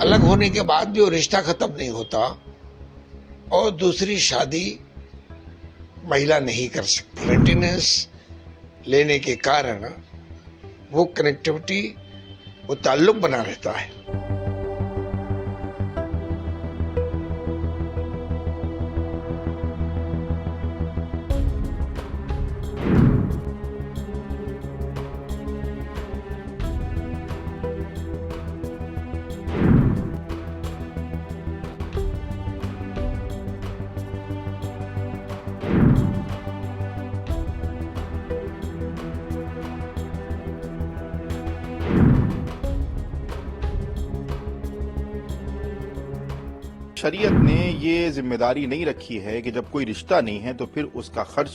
الگ ہونے کے بعد بھی وہ رشتہ ختم نہیں ہوتا اور دوسری شادی مہیلا نہیں کر سکتی. مینٹیننس لینے کے کارن وہ کنیکٹیوٹی، وہ تعلق بنا رہتا ہے. شریعت نے یہ ذمہ داری نہیں رکھی ہے کہ جب کوئی رشتہ نہیں ہے تو پھر اس کا خرچ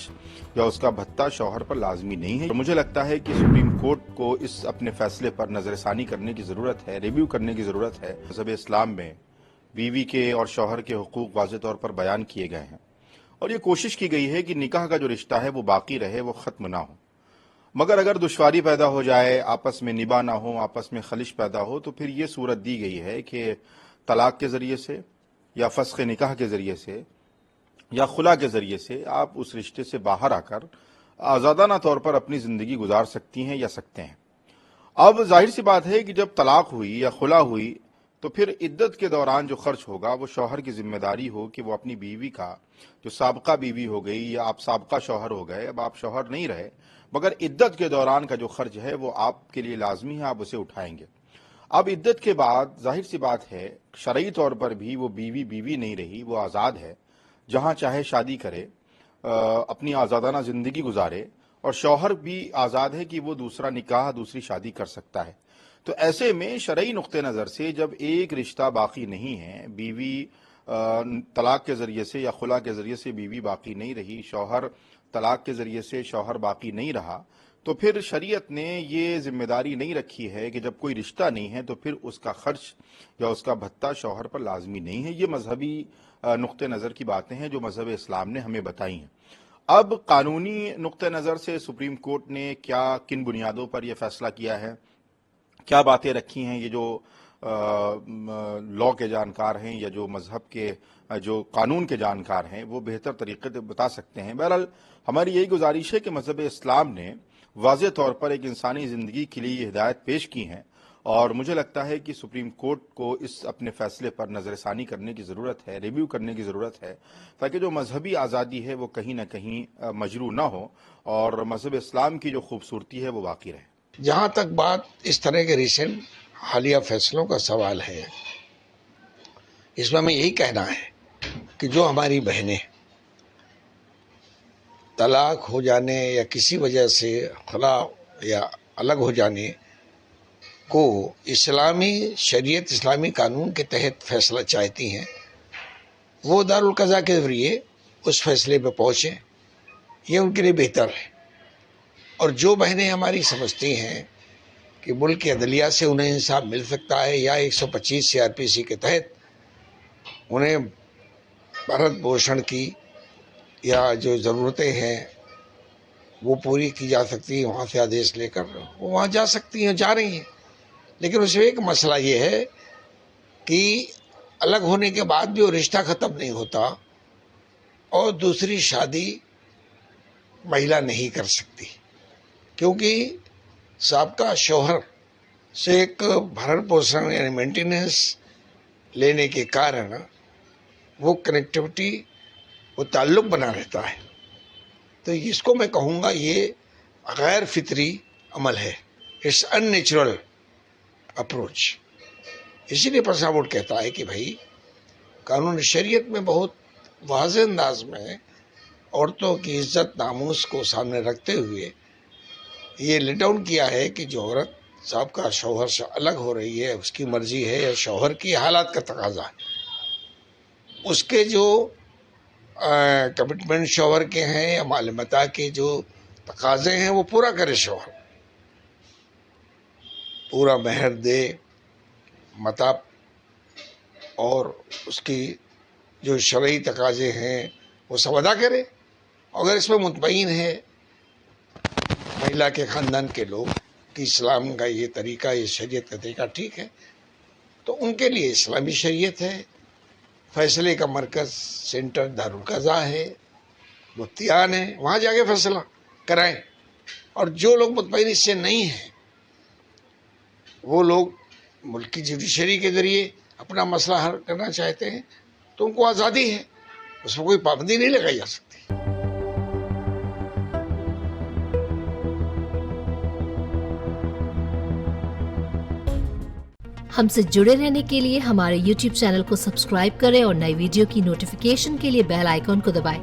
یا اس کا بھتہ شوہر پر لازمی نہیں ہے. اور مجھے لگتا ہے کہ سپریم کورٹ کو اس اپنے فیصلے پر نظر ثانی کرنے کی ضرورت ہے، ریویو کرنے کی ضرورت ہے. مذہب اسلام میں بیوی کے اور شوہر کے حقوق واضح طور پر بیان کیے گئے ہیں اور یہ کوشش کی گئی ہے کہ نکاح کا جو رشتہ ہے وہ باقی رہے، وہ ختم نہ ہو. مگر اگر دشواری پیدا ہو جائے، آپس میں نباہ نہ ہو، آپس میں خلش پیدا ہو، تو پھر یہ صورت دی گئی ہے کہ طلاق کے ذریعے سے یا فسخ نکاح کے ذریعے سے یا خلا کے ذریعے سے آپ اس رشتے سے باہر آ کر آزادانہ طور پر اپنی زندگی گزار سکتی ہیں یا سکتے ہیں. اب ظاہر سی بات ہے کہ جب طلاق ہوئی یا خلا ہوئی تو پھر عدت کے دوران جو خرچ ہوگا وہ شوہر کی ذمہ داری ہو کہ وہ اپنی بیوی کا، جو سابقہ بیوی ہو گئی یا آپ سابقہ شوہر ہو گئے، اب آپ شوہر نہیں رہے، مگر عدت کے دوران کا جو خرچ ہے وہ آپ کے لیے لازمی ہے، آپ اسے اٹھائیں گے. اب عدت کے بعد ظاہر سی بات ہے شرعی طور پر بھی وہ بیوی بیوی نہیں رہی، وہ آزاد ہے، جہاں چاہے شادی کرے، اپنی آزادانہ زندگی گزارے، اور شوہر بھی آزاد ہے کہ وہ دوسرا نکاح، دوسری شادی کر سکتا ہے. تو ایسے میں شرعی نقطہ نظر سے جب ایک رشتہ باقی نہیں ہے، بیوی طلاق کے ذریعے سے یا خلا کے ذریعے سے بیوی باقی نہیں رہی، شوہر طلاق کے ذریعے سے شوہر باقی نہیں رہا، تو پھر شریعت نے یہ ذمہ داری نہیں رکھی ہے کہ جب کوئی رشتہ نہیں ہے تو پھر اس کا خرچ یا اس کا بھتہ شوہر پر لازمی نہیں ہے. یہ مذہبی نقطہ نظر کی باتیں ہیں جو مذہب اسلام نے ہمیں بتائی ہیں. اب قانونی نقطہ نظر سے سپریم کورٹ نے کن بنیادوں پر یہ فیصلہ کیا ہے، کیا باتیں رکھی ہیں، یہ جو لاء کے جانکار ہیں یا جو مذہب کے جو قانون کے جانکار ہیں وہ بہتر طریقے سے بتا سکتے ہیں. بہرحال ہماری یہی گزارش ہے کہ مذہب اسلام نے واضح طور پر ایک انسانی زندگی کے لیے یہ ہدایت پیش کی ہیں اور مجھے لگتا ہے کہ سپریم کورٹ کو اس اپنے فیصلے پر نظر ثانی کرنے کی ضرورت ہے، ریویو کرنے کی ضرورت ہے، تاکہ جو مذہبی آزادی ہے وہ کہیں نہ کہیں مجروح نہ ہو اور مذہب اسلام کی جو خوبصورتی ہے وہ باقی رہے. جہاں تک بات اس طرح کے ریسنٹ حالیہ فیصلوں کا سوال ہے، اس میں ہمیں یہی کہنا ہے کہ جو ہماری بہنیں طلاق ہو جانے یا کسی وجہ سے خلا یا الگ ہو جانے کو اسلامی شریعت، اسلامی قانون کے تحت فیصلہ چاہتی ہیں، وہ دارالقضاء کے ذریعے اس فیصلے پہ پہنچیں، یہ ان کے لیے بہتر ہے. اور جو بہنیں ہماری سمجھتی ہیں کہ ملک کی عدلیہ سے انہیں انصاف مل سکتا ہے یا 125 CRPC کے تحت انہیں بھرت پوشن کی یا جو ضرورتیں ہیں وہ پوری کی جا سکتی ہیں، وہاں سے آدیش لے کر وہ وہاں جا سکتی ہیں، جا رہی ہیں. لیکن اس میں ایک مسئلہ یہ ہے کہ الگ ہونے کے بعد بھی وہ رشتہ ختم نہیں ہوتا اور دوسری شادی مہیلا نہیں کر سکتی، کیونکہ سابقہ شوہر سے ایک بھرن پوشن یعنی مینٹیننس لینے کے کارن وہ کنیکٹیوٹی، وہ تعلق بنا رہتا ہے. تو اس کو میں کہوں گا یہ غیر فطری عمل ہے، اٹس ان نیچرل اپروچ. اسی لیے پرسا بورڈ کہتا ہے کہ بھائی قانون شریعت میں بہت واضح انداز میں عورتوں کی عزت ناموس کو سامنے رکھتے ہوئے یہ لیٹ ڈاؤن کیا ہے کہ جو عورت سابقہ شوہر سے الگ ہو رہی ہے، اس کی مرضی ہے یا شوہر کی حالات کا تقاضا ہے، اس کے جو کمٹمنٹ شوہر کے ہیں یا مال متاع کے جو تقاضے ہیں وہ پورا کرے. شوہر پورا مہر دے، متاع اور اس کی جو شرعی تقاضے ہیں وہ سب ادا کرے. اگر اس میں مطمئن ہے مہیلا کے خاندان کے لوگ کہ اسلام کا یہ طریقہ، یہ شریعت کا طریقہ ٹھیک ہے، تو ان کے لیے اسلامی شریعت ہے، فیصلے کا مرکز سینٹر دارالقضاء ہے، مفتیان ہیں، وہاں جا کے فیصلہ کرائیں. اور جو لوگ مطمئن اس سے نہیں ہیں وہ لوگ ملک کی جوڈیشری کے ذریعے اپنا مسئلہ حل کرنا چاہتے ہیں تو ان کو آزادی ہے، اس میں کوئی پابندی نہیں لگائی جا سکتی. ہم سے جڑے رہنے کے لیے ہمارے YouTube چینل کو سبسکرائب کریں اور نئی ویڈیو کی نوٹیفیکیشن کے لیے بیل آئیکن کو دبائیں